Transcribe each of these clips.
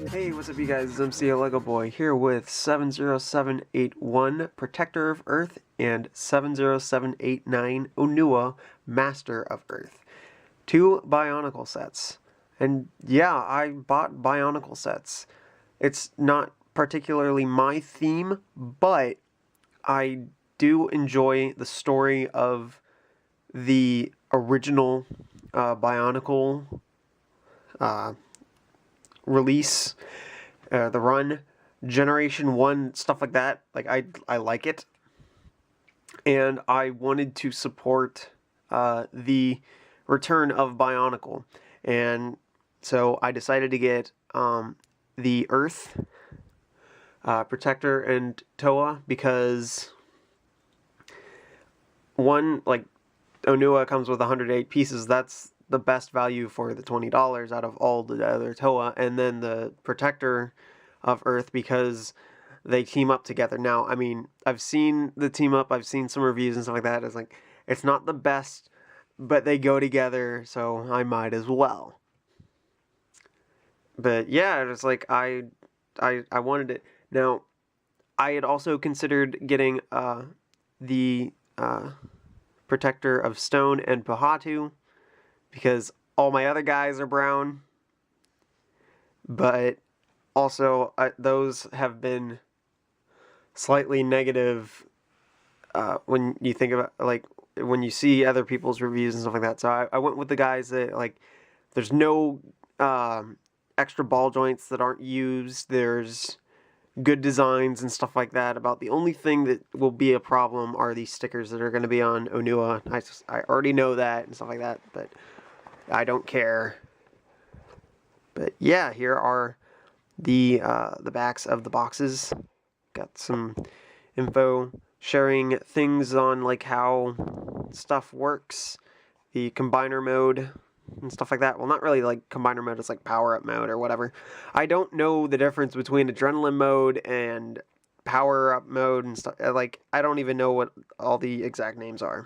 Hey, what's up you guys, it's MCLegoboy here with 70781 Protector of Earth and 70789 Onua Master of Earth. Two Bionicle sets. And yeah, I bought Bionicle sets. It's not particularly my theme, but I do enjoy the story of the original Bionicle release, the run, Generation 1, stuff like that. Like, I like it. And I wanted to support the return of Bionicle. And so I decided to get the Earth Protector and Toa because one, like, Onua comes with 108 pieces. That's the best value for the $20 out of all the other Toa, and then the Protector of Earth because they team up together. Now, I mean, I've seen the team up, I've seen some reviews and stuff like that. It's like, it's not the best, but they go together, so I might as well. But yeah, it's like I wanted it. Now, I had also considered getting the Protector of Stone and Pahatu, because all my other guys are brown, but also those have been slightly negative when you think about, like, when you see other people's reviews and stuff like that. So I went with the guys that, like, there's no extra ball joints that aren't used, there's good designs and stuff like that. About the only thing that will be a problem are these stickers that are going to be on Onua. I already know that and stuff like that, but I don't care. But yeah, here are the backs of the boxes. Got some info sharing things on, like, how stuff works, the combiner mode and stuff like that. Well, not really like combiner mode, it's like power up mode or whatever. I don't know the difference between adrenaline mode and power up mode and stuff. Like, I don't even know what all the exact names are.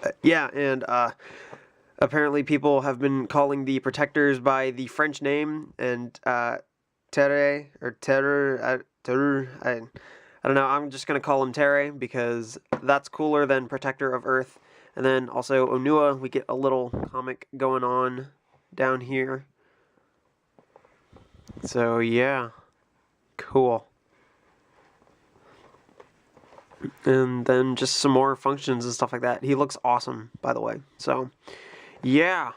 But yeah, and apparently people have been calling the protectors by the French name, and Terre, or Terre, I don't know, I'm just going to call him Terre because that's cooler than Protector of Earth. And then also Onua, we get a little comic going on down here. So yeah, cool. And then just some more functions and stuff like that. He looks awesome, by the way. So yeah,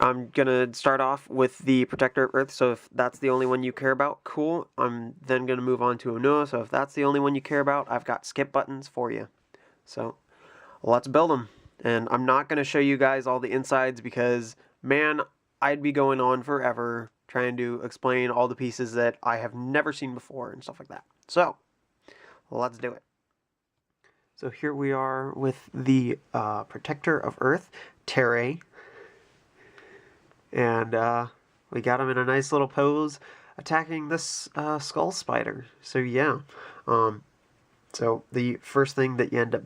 I'm gonna start off with the Protector of Earth, so if that's the only one you care about, cool. I'm then gonna move on to Onua, so if that's the only one you care about, I've got skip buttons for you. So let's build them. And I'm not gonna show you guys all the insides because, man, I'd be going on forever trying to explain all the pieces that I have never seen before and stuff like that. So let's do it. So here we are with the Protector of Earth, Terre. And we got him in a nice little pose attacking this skull spider. So yeah. So the first thing that you end up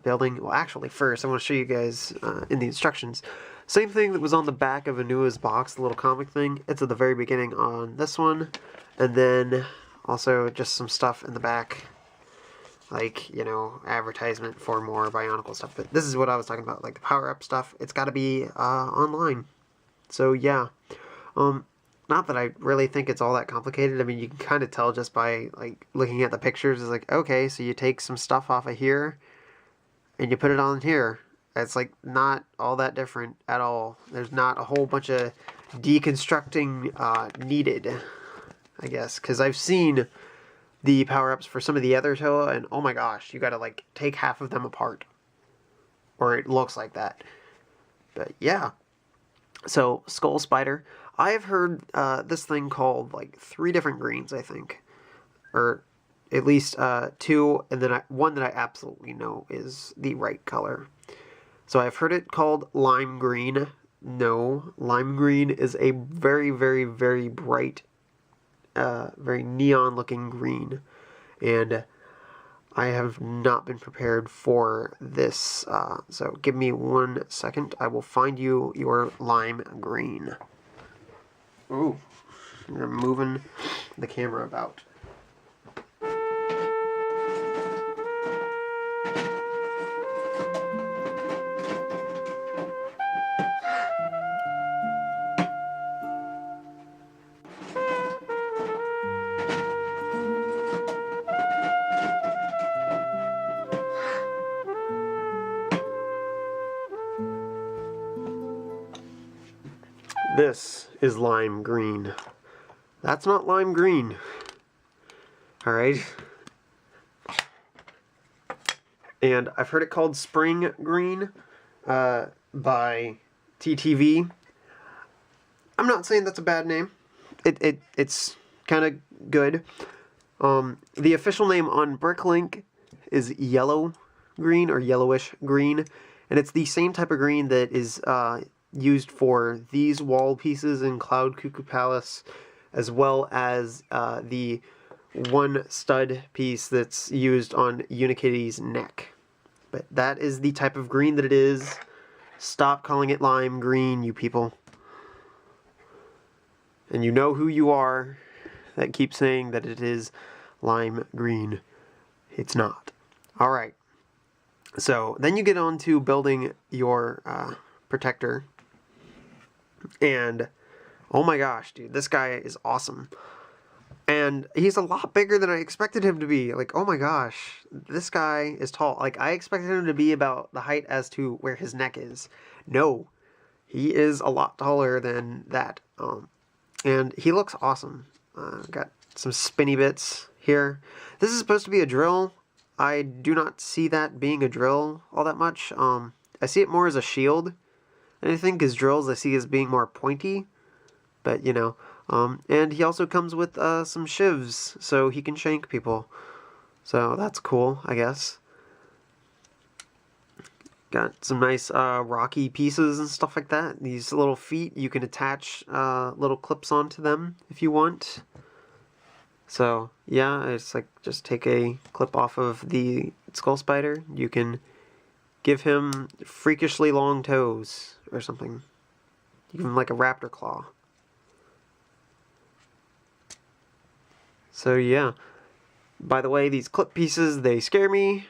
building, well, actually first I want to show you guys in the instructions. Same thing that was on the back of Onua's box, the little comic thing. It's at the very beginning on this one. And then also just some stuff in the back, like, you know, advertisement for more Bionicle stuff. But this is what I was talking about, like the power-up stuff. It's got to be online. So yeah, not that I really think it's all that complicated. I mean, you can kind of tell just by, like, looking at the pictures. It's like, okay, so you take some stuff off of here and you put it on here. It's like not all that different at all. There's not a whole bunch of deconstructing needed, I guess, because I've seen the power-ups for some of the other Toa, and oh my gosh, you gotta, like, take half of them apart, or it looks like that. But yeah, so Skull Spider, I have heard this thing called, like, 3 different greens, I think, or at least 2, and then one that I absolutely know is the right color. So I've heard it called lime green. No, lime green is a very, very, very bright, very neon looking green. And I have not been prepared for this, so give me 1 second. I will find you your lime green. Ooh, you're moving the camera about. This is lime green. That's not lime green. Alright. And I've heard it called spring green by TTV. I'm not saying that's a bad name. It's kind of good. The official name on Bricklink is yellow green or yellowish green. And it's the same type of green that is used for these wall pieces in Cloud Cuckoo Palace, as well as the one stud piece that's used on Unikitty's neck. But that is the type of green that it is. Stop calling it lime green, you people. And you know who you are that keeps saying that it is lime green. It's not. Alright. So, then you get on to building your protector. And, oh my gosh, dude, this guy is awesome. And he's a lot bigger than I expected him to be. Like, oh my gosh, this guy is tall. Like, I expected him to be about the height as to where his neck is. No, he is a lot taller than that. And he looks awesome. Got some spinny bits here. This is supposed to be a drill. I do not see that being a drill all that much. I see it more as a shield. And I think his drills I see as being more pointy. But, you know. And he also comes with some shivs, so he can shank people. So that's cool, I guess. Got some nice rocky pieces and stuff like that. These little feet, you can attach little clips onto them if you want. So, yeah, it's like just take a clip off of the skull spider. You can give him freakishly long toes or something. Give him like a raptor claw. So, yeah. By the way, these clip pieces, they scare me.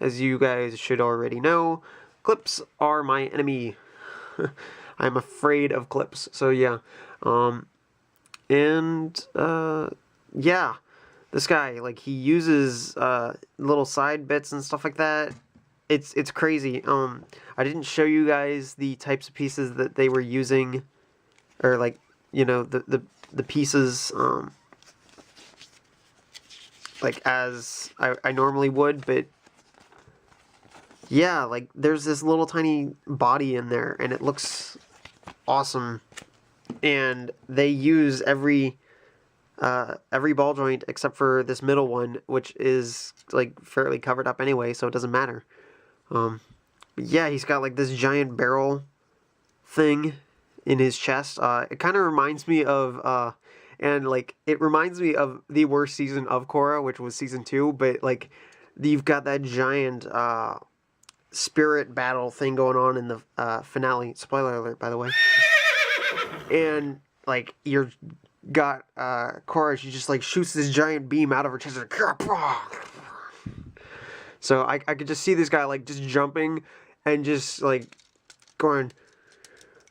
As you guys should already know, clips are my enemy. I'm afraid of clips. So, yeah. Yeah, this guy, like, he uses little side bits and stuff like that. It's crazy. I didn't show you guys the types of pieces that they were using, or like, you know, the pieces like as I normally would, but yeah, like there's this little tiny body in there, and it looks awesome. And they use every ball joint except for this middle one, which is like fairly covered up anyway, so it doesn't matter. But yeah, he's got like this giant barrel thing in his chest. It kind of reminds me of and like it reminds me of the worst season of Korra, which was season 2. But like you've got that giant spirit battle thing going on in the finale. Spoiler alert, by the way. And like you're got Korra, she just like shoots this giant beam out of her chest. So I could just see this guy like just jumping and just like going,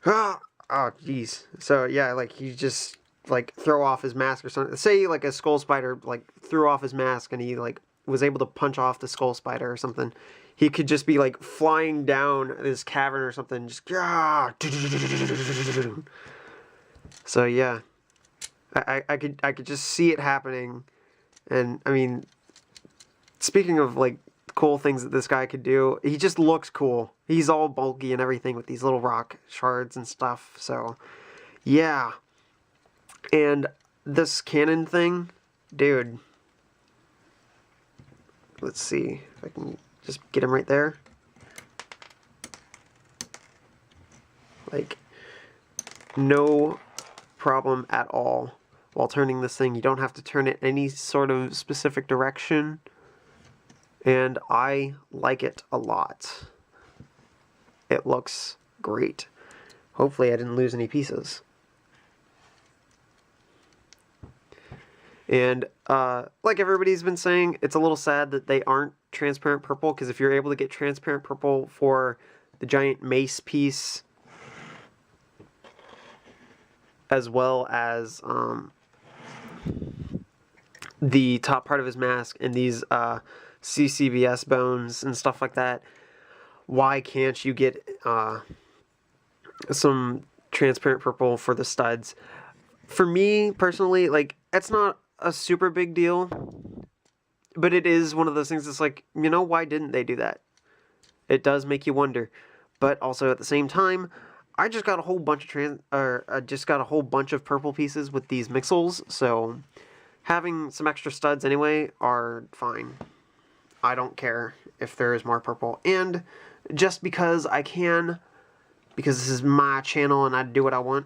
ah, oh jeez. So yeah, like he just like throw off his mask or something. Say like a skull spider like threw off his mask and he like was able to punch off the skull spider or something. He could just be like flying down this cavern or something, just so yeah. I could just see it happening. And I mean, speaking of like cool things that this guy could do, he just looks cool. He's all bulky and everything with these little rock shards and stuff. So yeah. And this cannon thing, dude, let's see if I can just get him right there. Like no problem at all while turning this thing. You don't have to turn it any sort of specific direction. and I like it a lot. It looks great. Hopefully I didn't lose any pieces. And like everybody's been saying, it's a little sad that they aren't transparent purple, because if you're able to get transparent purple for the giant mace piece, as well as the top part of his mask and these CCBS bones and stuff like that, why can't you get some transparent purple for the studs? For me personally, like, it's not a super big deal, but it is one of those things that's like, you know, why didn't they do that? It does make you wonder. But also at the same time, I just got a whole bunch of purple pieces with these mixels, so having some extra studs anyway are fine. I don't care if there is more purple. And just because I can, because this is my channel and I do what I want.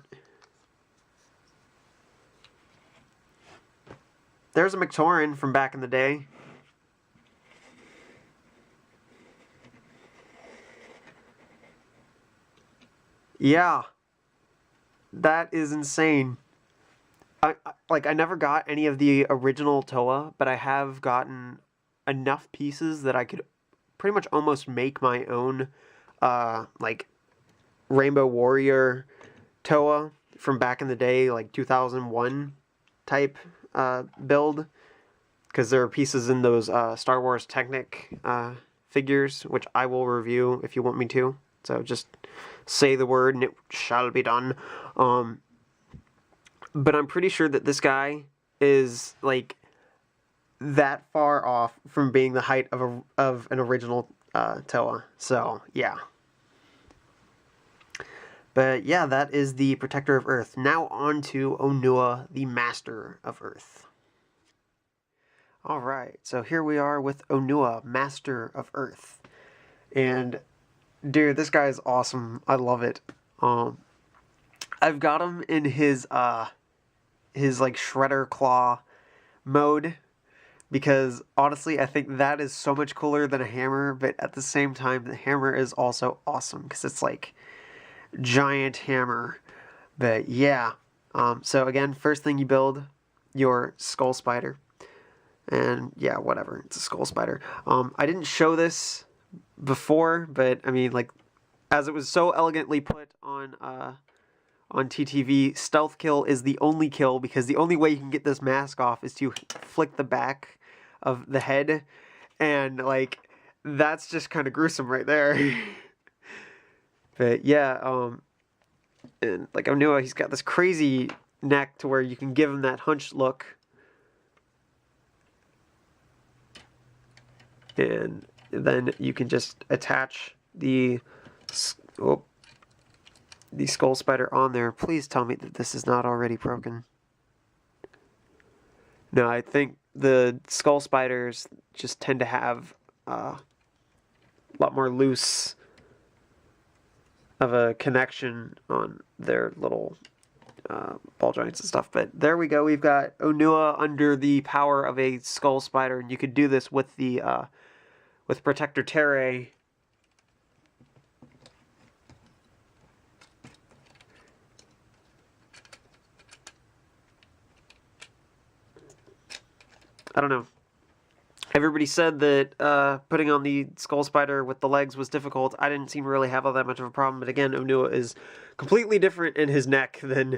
There's a McTaurin from back in the day. Yeah. That is insane. I never got any of the original Toa, but I have gotten enough pieces that I could pretty much almost make my own like Rainbow Warrior Toa from back in the day, like 2001 type build, because there are pieces in those Star Wars Technic figures, which I will review if you want me to. So just say the word and it shall be done. But I'm pretty sure that this guy is like that far off from being the height of an original Toa. So yeah. But yeah, that is the Protector of Earth. Now on to Onua, the Master of Earth. Alright, so here we are with Onua, Master of Earth. And dude, this guy is awesome. I love it. I've got him in his like Shredder Claw mode, because honestly I think that is so much cooler than a hammer, but at the same time the hammer is also awesome because it's like giant hammer. But yeah, so again, first thing you build your skull spider, and yeah, whatever, it's a skull spider. I didn't show this before, but I mean, like, as it was so elegantly put on TTV, stealth kill is the only kill, because the only way you can get this mask off is to flick the back of the head, and like that's just kind of gruesome right there. But yeah, and like Onua, he's got this crazy neck to where you can give him that hunched look, and then you can just attach the skull spider on there. Please tell me that this is not already broken. No, I think the skull spiders just tend to have a lot more loose of a connection on their little ball joints and stuff. But there we go. We've got Onua under the power of a skull spider, and you could do this with the with Protector Terrae. I don't know. Everybody said that putting on the skull spider with the legs was difficult. I didn't seem to really have all that much of a problem. But again, Onua is completely different in his neck than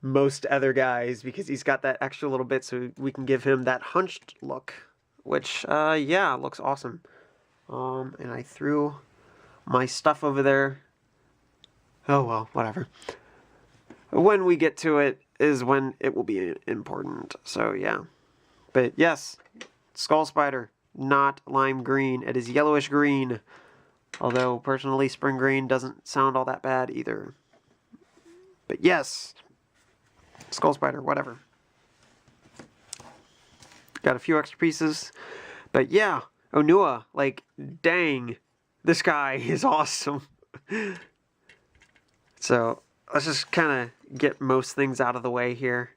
most other guys, because he's got that extra little bit, so we can give him that hunched look, which, yeah, looks awesome. And I threw my stuff over there. Oh, well, whatever. When we get to it is when it will be important. So, yeah. But, yes, skull spider, not lime green. It is yellowish green. Although, personally, spring green doesn't sound all that bad either. But, yes, skull spider, whatever. Got a few extra pieces. But, yeah. Onua, like, dang, this guy is awesome. So, let's just kind of get most things out of the way here.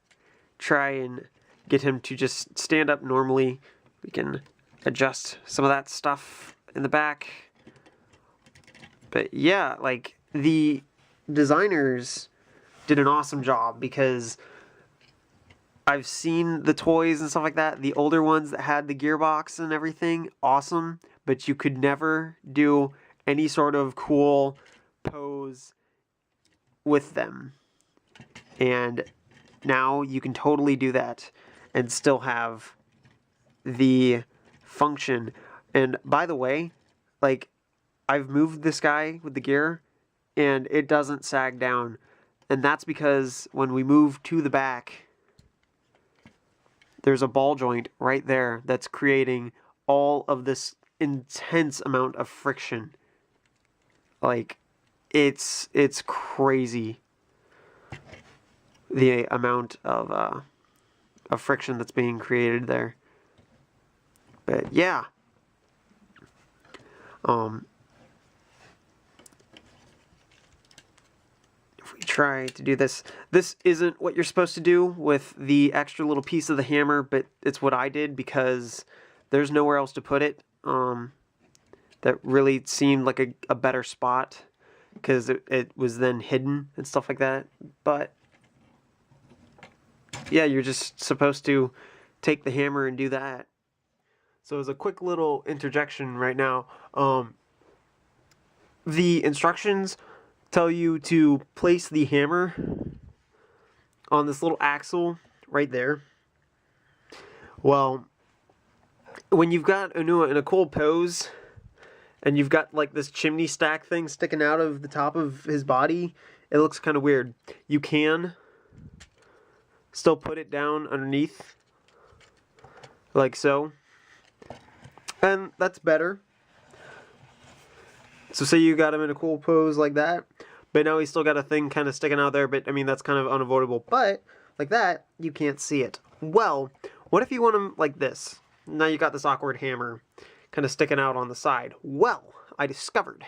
Try and get him to just stand up normally. We can adjust some of that stuff in the back. But yeah, like, the designers did an awesome job, because I've seen the toys and stuff like that, the older ones that had the gearbox and everything, awesome, but you could never do any sort of cool pose with them. And now you can totally do that and still have the function. And by the way, like, I've moved this guy with the gear and it doesn't sag down. And that's because when we move to the back, there's a ball joint right there that's creating all of this intense amount of friction. Like, it's crazy, the amount of friction that's being created there. But yeah, if we try to do this, this isn't what you're supposed to do with the extra little piece of the hammer, but it's what I did because there's nowhere else to put it. That really seemed like a better spot, because it was then hidden and stuff like that. But yeah, you're just supposed to take the hammer and do that. So as a quick little interjection right now, the instructions tell you to place the hammer on this little axle right there. Well, when you've got Onua in a cool pose, and you've got like this chimney stack thing sticking out of the top of his body, it looks kind of weird. You can still put it down underneath, like so. And that's better. So say you got him in a cool pose like that, but now he's still got a thing kind of sticking out there, but I mean, that's kind of unavoidable. But like that, you can't see it. Well, what if you want him like this? Now you got this awkward hammer kind of sticking out on the side. Well, I discovered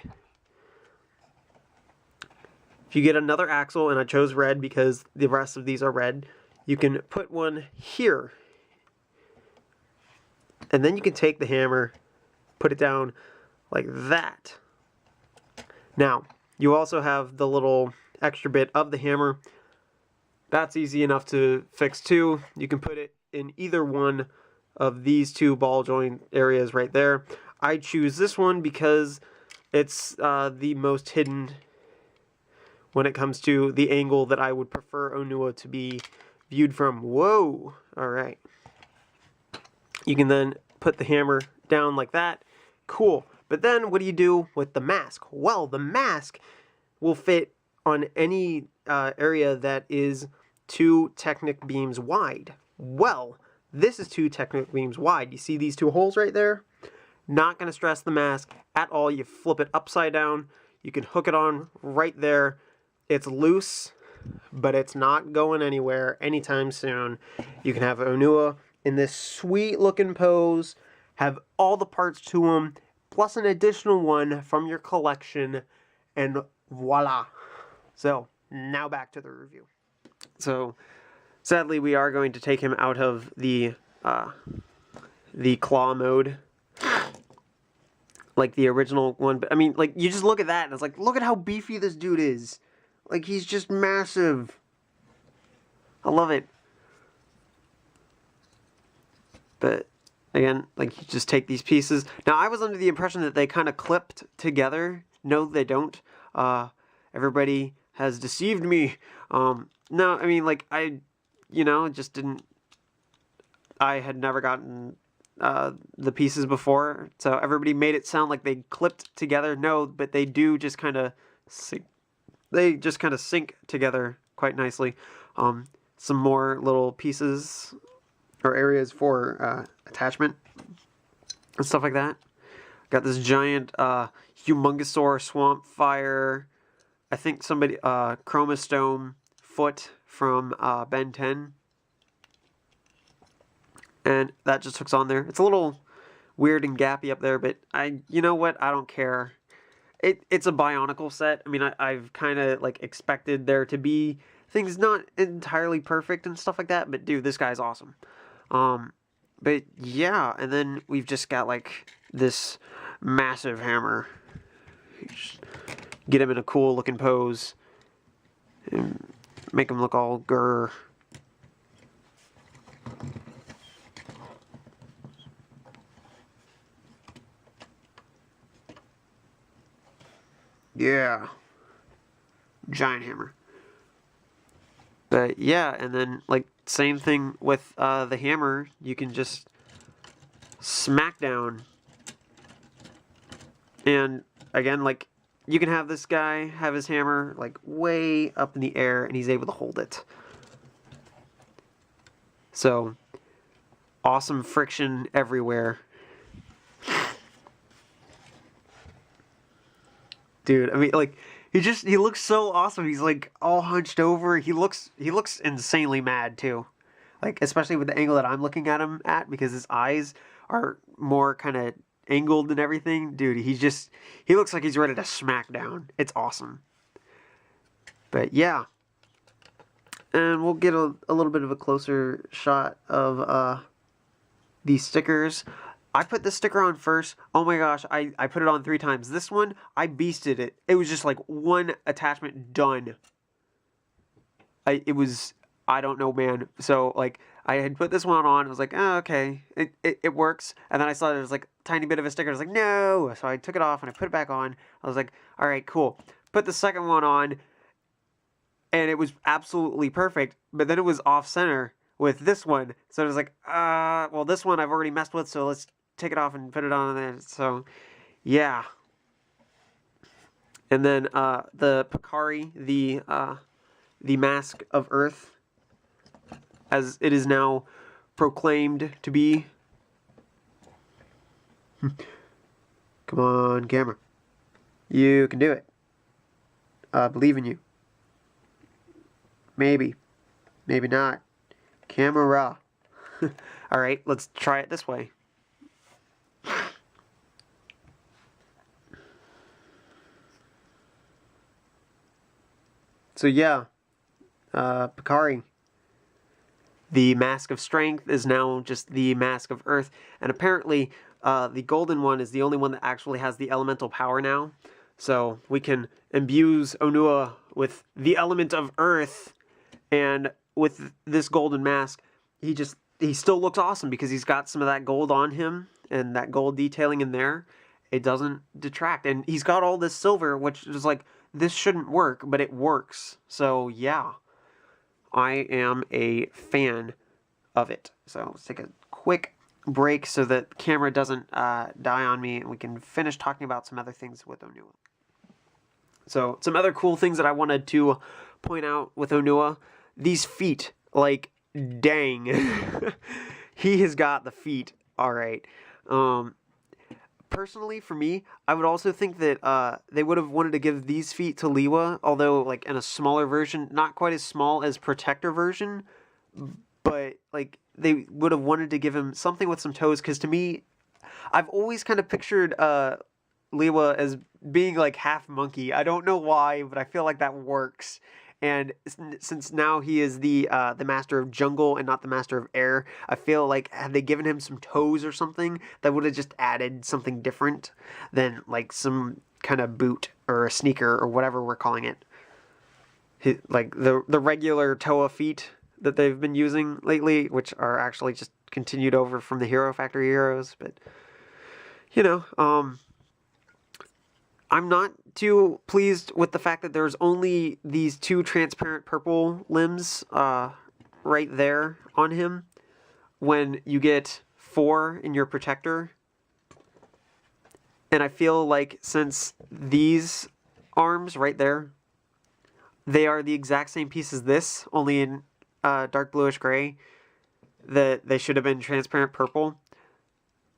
if you get another axle, and I chose red because the rest of these are red, you can put one here. And then you can take the hammer, put it down like that. Now, you also have the little extra bit of the hammer. That's easy enough to fix too. You can put it in either one of these two ball joint areas right there. I choose this one because it's the most hidden when it comes to the angle that I would prefer Onua to be viewed from. Whoa! Alright. You can then put the hammer down like that. Cool. But then what do you do with the mask? Well, the mask will fit on any area that is 2 Technic beams wide. Well, this is 2 Technic beams wide. You see these 2 holes right there? Not going to stress the mask at all. You flip it upside down. You can hook it on right there. It's loose, but it's not going anywhere anytime soon. You can have Onua in this sweet looking pose, have all the parts to him, plus an additional one from your collection, and voila. So, now back to the review. So, sadly, we are going to take him out of the claw mode, like the original one. But I mean, like, you just look at that, and it's like, look at how beefy this dude is. Like, he's just massive. I love it. But again, like, you just take these pieces. Now, I was under the impression that they kind of clipped together. No, they don't. Everybody has deceived me. No, I mean, like, just didn't. I had never gotten the pieces before, so everybody made it sound like they clipped together. No, but they do just kind of sync. They just kind of sync together quite nicely. Some more little pieces or areas for attachment and stuff like that. Got this giant Humongousaur Swamp Fire. I think somebody Chromastome foot from Ben 10. And that just hooks on there. It's a little weird and gappy up there, but you know what? I don't care. It's a Bionicle set. I mean, I've kind of like expected there to be things not entirely perfect and stuff like that, but dude, this guy's awesome. But yeah, and then we've just got like this massive hammer. Just get him in a cool looking pose and make him look all grr. Yeah. Giant hammer. But yeah, and then like same thing with the hammer. You can just smack down. And again, like you can have this guy have his hammer like way up in the air and he's able to hold it. So awesome friction everywhere. Dude, I mean, like, he looks so awesome. He's like all hunched over. He looks insanely mad too, like especially with the angle that I'm looking at him at because his eyes are more kind of angled and everything. Dude, he looks like he's ready to smack down. It's awesome. But yeah, and we'll get a little bit of a closer shot of these stickers. I put this sticker on first. Oh my gosh, I put it on 3 times. This one, I beasted it. It was just like one attachment done. I don't know, man. So like I had put this one on. I was like, oh, okay, it works. And then I saw there was like a tiny bit of a sticker. I was like, no. So I took it off and I put it back on. I was like, all right, cool. Put the second one on, and it was absolutely perfect. But then it was off center with this one. So I was like, well, this one I've already messed with. So let's take it off and put it on there. So yeah. And then the Picari, the Mask of Earth, as it is now proclaimed to be. Come on, camera. You can do it. I believe in you. Maybe. Maybe not. Camera. Alright, let's try it this way. So yeah, Picari. The Mask of Strength is now just the Mask of Earth, and apparently the golden one is the only one that actually has the elemental power now. So we can imbue Onua with the element of Earth, and with this golden mask, he still looks awesome because he's got some of that gold on him and that gold detailing in there. It doesn't detract, and he's got all this silver, which is like, this shouldn't work, but it works. So yeah, I am a fan of it. So let's take a quick break so that the camera doesn't die on me, and we can finish talking about some other things with Onua. So some other cool things that I wanted to point out with Onua, these feet, like, dang. He has got the feet, all right. Personally, for me, I would also think that they would have wanted to give these feet to Liwa, although like in a smaller version, not quite as small as Protector version, but like they would have wanted to give him something with some toes, because to me, I've always kind of pictured Liwa as being like half monkey. I don't know why, but I feel like that works. And since now he is the master of jungle and not the master of air, I feel like had they given him some toes or something, that would have just added something different than like some kind of boot or a sneaker or whatever we're calling it. Like the regular Toa feet that they've been using lately, which are actually just continued over from the Hero Factory heroes. But you know, I'm not too pleased with the fact that there's only these 2 transparent purple limbs right there on him when you get 4 in your Protector. And I feel like since these arms right there, they are the exact same piece as this, only in dark bluish gray, that they should have been transparent purple.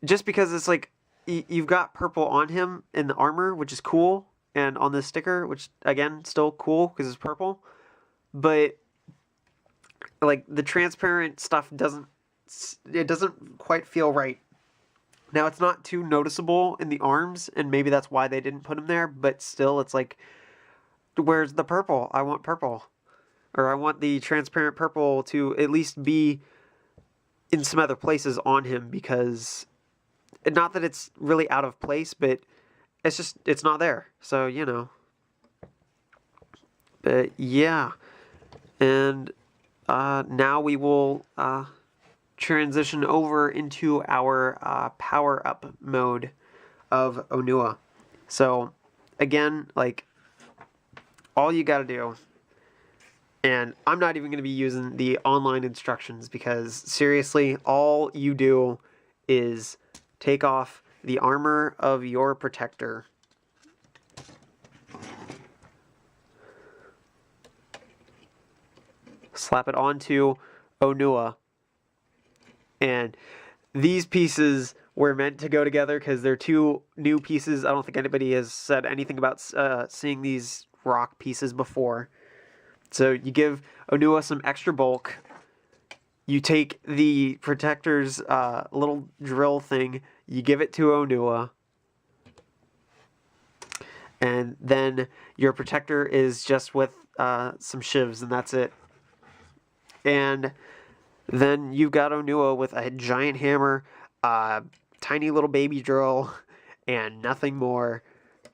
Just because it's like, you've got purple on him in the armor, which is cool, and on this sticker, which again, still cool because it's purple, but like the transparent stuff doesn't quite feel right. Now it's not too noticeable in the arms, and maybe that's why they didn't put him there, but still it's like, where's the purple? I want purple. Or I want the transparent purple to at least be in some other places on him, because not that it's really out of place, but it's not there. So, you know. But yeah, and now we will transition over into our power-up mode of Onua. So, again, like, all you gotta do, and I'm not even going to be using the online instructions, because, seriously, all you do is take off the armor of your protector. Slap it onto Onua. And these pieces were meant to go together because they're two new pieces. I don't think anybody has said anything about seeing these rock pieces before. So you give Onua some extra bulk. You take the protector's little drill thing. You give it to Onua. And then your protector is just with some shivs, and that's it. And then you've got Onua with a giant hammer, tiny little baby drill, and nothing more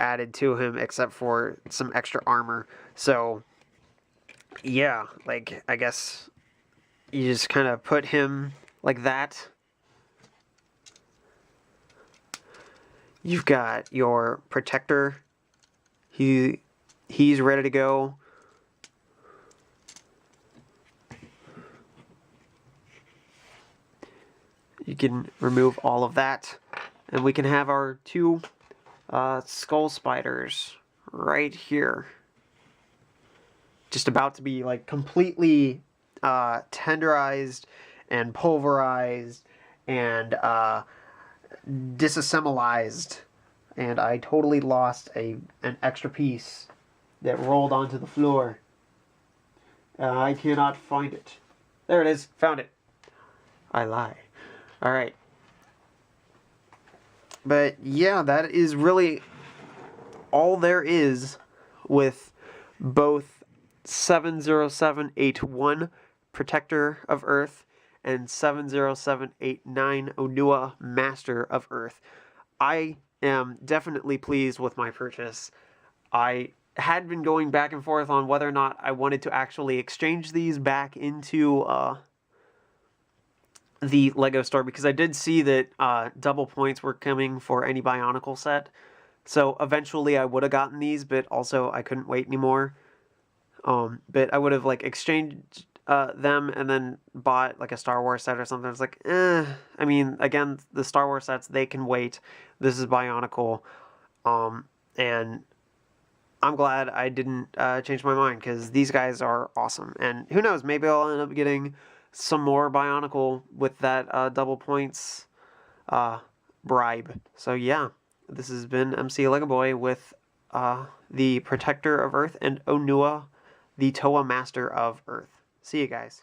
added to him except for some extra armor. So, yeah, like, I guess you just kind of put him like that. You've got your protector. He's ready to go. You can remove all of that, and we can have our two skull spiders right here. Just about to be like completely tenderized and pulverized and disassemblized. And I totally lost an extra piece that rolled onto the floor. I cannot find it. There it is. Found it. I lie. Alright. But yeah, that is really all there is with both 70781 Protector of Earth and 70789 Onua Master of Earth. I am definitely pleased with my purchase. I had been going back and forth on whether or not I wanted to actually exchange these back into the Lego store, because I did see that double points were coming for any Bionicle set. So eventually I would have gotten these, but also I couldn't wait anymore. But I would have like exchanged them and then bought like a Star Wars set or something. It's like, I mean, again, the Star Wars sets, they can wait. This is Bionicle. And I'm glad I didn't change my mind, because these guys are awesome. And who knows, maybe I'll end up getting some more Bionicle with that double points bribe. So yeah, this has been MCLegoboy with the Protector of Earth and Onua, the Toa Master of Earth. See you guys.